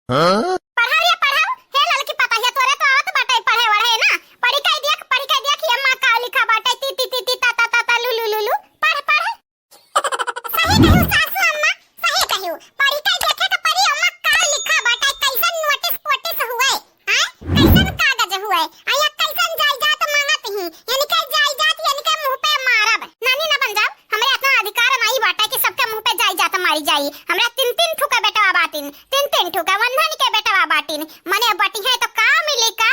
पढ़ा रे पढ़ाओ हे लड़की पता है तोरे तो आवत बाटे पढ़े वढ़े ना पढ़ी कह दिया कि अम्मा का लिखा बाटे ती ती ती ती ता ता ता ता लू लू लू लू पढ़ पढ़ सही कहू सासू अम्मा सही कहू पढ़ी कह देखे तो पढ़ी अम्मा का लिखा बाटे कैसन नोटिस पोटिस हुए हां कैसन कागज हुए आया कैसन जायदाद मांगत ही यानी के जायदाद यानी के मुंह पे मारब नानी ना बन जाओ हमरे इतना अधिकार नहीं बाटे कि सबके मुंह पे जायदाद मारी जाई हमरा तीन तीन ठुका बेटा बाटिन तीन तीन ठुका वंधन के बेटा बाटिन मने बटी है तो का मिली का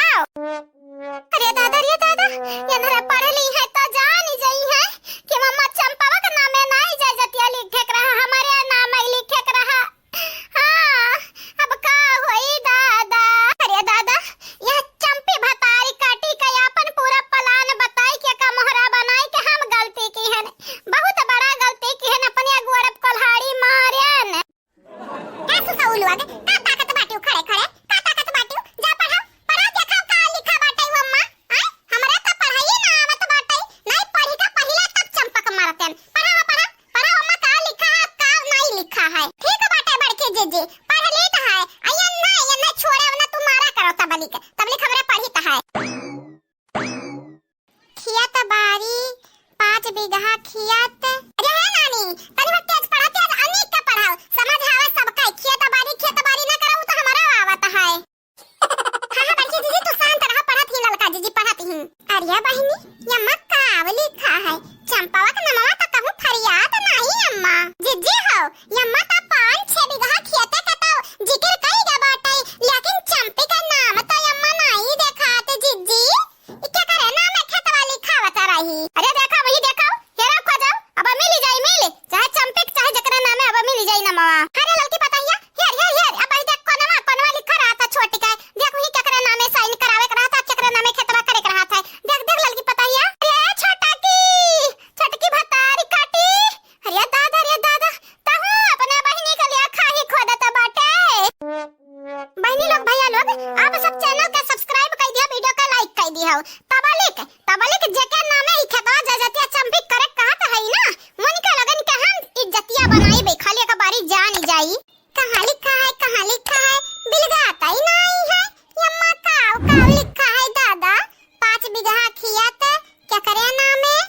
अरे दादा ये नरे पढ़ ली है तो जान जाई है कि मम्मा चंपावा का नाम है नहीं जाय जतिया लिखे के रहा हमारे नाम ही लिखे के रहा हां अब का होई दादा अरे दादा यह चंपी भतारी काटी का अपन पूरा प्लान बताई के का मोहरा बनाई के हम गलती की है बहुत बड़ा गलती की है अपने अगुड़ कोल्हाड़ी मारन का सुसाउल वागे का ताकत बाटियो खड़े खड़े का ताकत बाटियो जा पढ़ाओ पढ़ा देखाओ का लिखा बाटे वो अम्मा हां हमरा तो पढ़ाई ना आवत बाटे नहीं पढ़ी का पहिला तक चंपक मारतन पढ़ाओ पढ़ा पढ़ाओ अम्मा का लिखा है का नहीं लिखा है ठीक बाटे बड़के जे पढ़ लेत है अयन ना छोड़े ना तू मारा करो तबली खबरे पढ़ी त है खियात बारी 5 बीघा खियात अरे है नानी तनी बस तेज पढ़ा तेज अनेक का पढ़ाओ समझ आवे सबका खेत बारी ना कराऊ तो हमारा आवत है हां बच्ची दीदी तू शांत रह पढ़त ही ललका जीजी पढ़त ही अरे बहिनी यम्मा का लिखा है चंपावा का नामवा तो कहूं फरियाद नहीं अम्मा जीजी हो यम्मा का 5-6 बीघा खेत का तो जिक्र कईगा बाटे लेकिन चंपी का नाम तो यम्मा नहीं देखाते जीजी क्या करे नाम में खेत वाली खावत रही अरे देखा वही देखाओ हेरा खो जाओ अब मिल जाई चाहे चंपी चाहे जकरा नाम है अब मिल जाई ना मावा अरे लड़की बताइया हेर अब आई देख कोनवा लिखा रहा था छोटी का देख वही केकरा नाम है साइन करावे के रहा था केकरा नाम है खेतवा करे के रहा था देख लड़की बताइया अरे छोटकी भतारी काटी अरे दादा तहु अपने बहिनी के लिए खाही खोदत बाटे बहिनी लोग भैया लोग आप सब चैनल के सब्सक्राइब कर दिया वीडियो का लाइक कर दिया तबलिक जेके नामे ई खेतवा जजतिया चंपी करे कहत है ना मन के लगन के हम इज्जतिया बनाई बे खाली का बारी जान जाई कहां लिखा है बिलगाता ही नहीं है यम्मा का लिखा है दादा 5 बीघा खियात क्या करे नाम है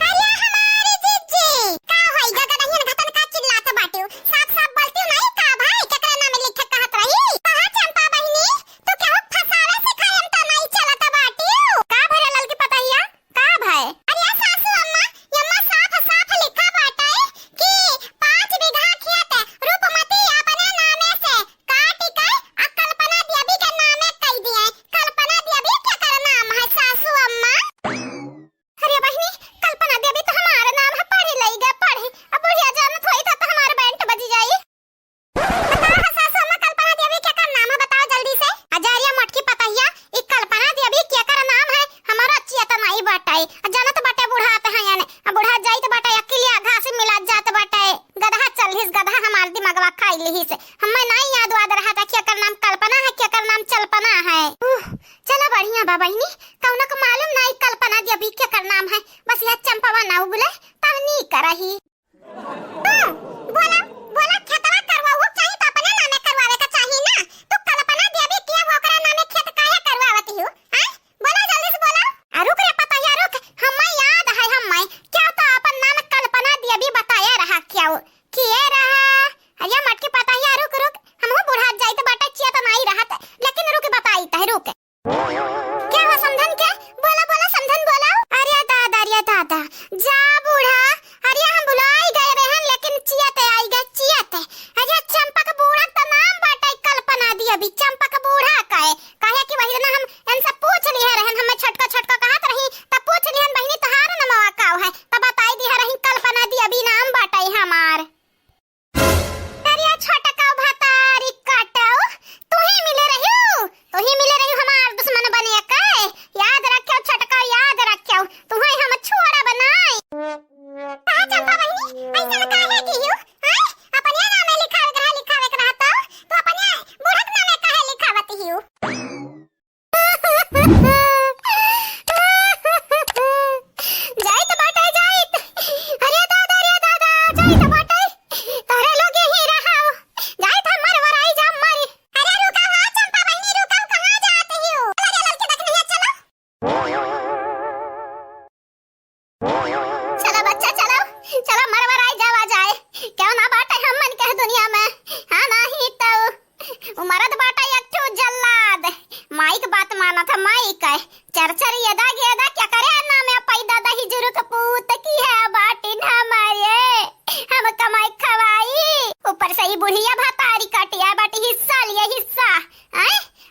अरे हमारी जीजी का होई गगा नहीं घटन का चिल्लात बाटियो साफ बोलती नहीं का भाई केकरा नाम लिखे कहत रही कहां चंपा बहिनी तू क्या फसावे सिखायम त नहीं चलत बाटियो का भरे ललकी पताइया का भाई अरे सासू अम्मा यम्मा साफ लिखा बाटे कि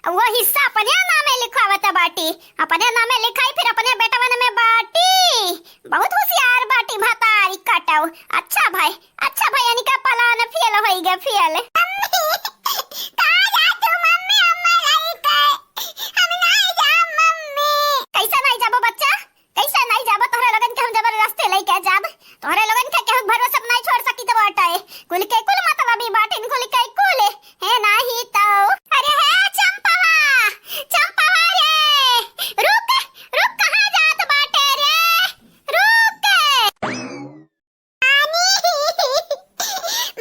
वो हिस्सा अपने नामे लिखवावत बाटी, अपने नामे लिखाई फिर अपने बेटवन में बाटी। बहुत होशियार बाटी भतारी कटाऊ। अच्छा भाई यानी का पलान फेल होई गे फेल। कहां जा तू मम्मी, अम्मा लाई के हम नहीं जा मम्मी। कैसे नहीं जाबो बच्चा, कैसे नहीं जाबो? तोहरे लगन के हम जबरदस्ती लेके जाब, तोहरे लगन के केहू भरोसा नहीं छोड़ सकी तो बाटे। कुल के कुल मतलबी बाटिन कुल के कुल है नाही तो। अरे है चंपवा रे, रुक कहां जात बाटे रे, रुक।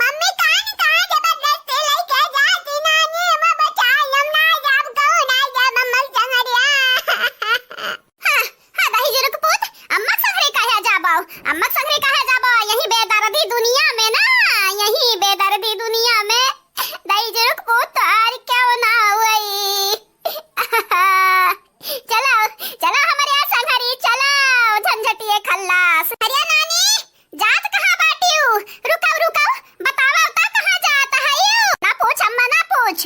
मम्मी कहां जबरदस्ती लेके जाती नानी, हम बचा हम ना जाब कहू ना जाब मम्मा संगरिया। हां दही जुरुक पुत, अम्मा संगरे काहे जाबो, अम्मा संगरे काहे जाबो? यही बेदर्दी दुनिया में ना, यही बेदर्दी दुनिया में दही जुरुक पुत और क्यों ना हुई। चलो हमारे यहाँ संगरी चलो, झंझटिए खल्लास। अरे नानी जात कहाँ बाटी हूँ? रुकाओ बतावा उता कहाँ जाता है यू? ना पूछ अम्मा ना पूछ,